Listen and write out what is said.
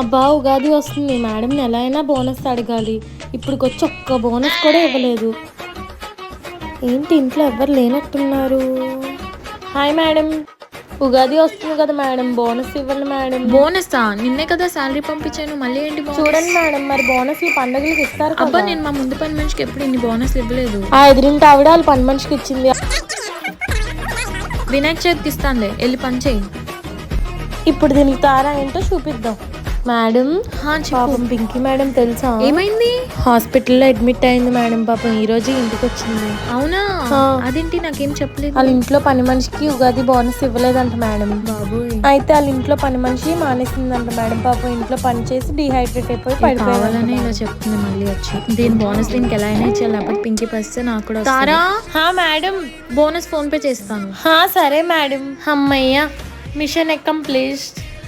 అబ్బా ఉగాది వస్తుంది మేడం ఎలా అయినా బోనస్ అడగాలి. ఇప్పుడుకొచ్చి ఒక్క బోనస్ కూడా ఇవ్వలేదు. ఏంటి ఇంట్లో ఎవరు లేనట్టున్నారు. హాయ్ మేడం, ఉగాది వస్తుంది కదా మేడం, బోనస్ ఇవ్వండి మేడం. బోనసా? నిన్నే కదా శాలరీ పంపించాను, మళ్ళీ ఏంటి బోనస్? చూడండి మేడం, మరి బోనస్ ఈ పండుగలకి ఇస్తారు అబ్బా కదా. నేను మా ముందు పని మనిషికి ఎప్పుడు ఇన్ని బోనస్ ఇవ్వలేదు. ఆ ఎదురింటి ఆవిడ వాళ్ళ పని మనిషికి ఇచ్చింది. వినాయక చవితికి ఇస్తానులే, వెళ్ళి పని చేయి. ఇప్పుడు దీనికి తారా ఏంటో చూపిద్దాం. మేడం పాపం పింకీ మేడం తెలుసా? ఏమైంది? హాస్పిటల్లో అడ్మిట్ అయింది మేడం. పాపం ఈ రోజు ఇంటికి వచ్చింది. అవునా? అదేంటి నాకేం చెప్పలేదు. వాళ్ళ ఇంట్లో పని మనిషికి ఉగాది బోనస్ ఇవ్వలేదంట మేడం. బాబోయ్. అయితే వాళ్ళ ఇంట్లో పని మనిషి మానేసిందంట మేడం. పాపం ఇంట్లో పని చేసి డిహైడ్రేట్ అయిపోయి పడిపోవాలని ఇలా చెప్తుంది మళ్ళీ వచ్చి. దీని బోనస్ దీనికి ఎలా అయినా ఇచ్చేయాలి, లేకపోతే పింకీ పరిస్థితి నాకు కూడా. తారా మేడం బోనస్ ఫోన్ పే చేస్తాను. సరే మేడం. అమ్మయ్య, మిషన్ అకంప్లీష్డ్.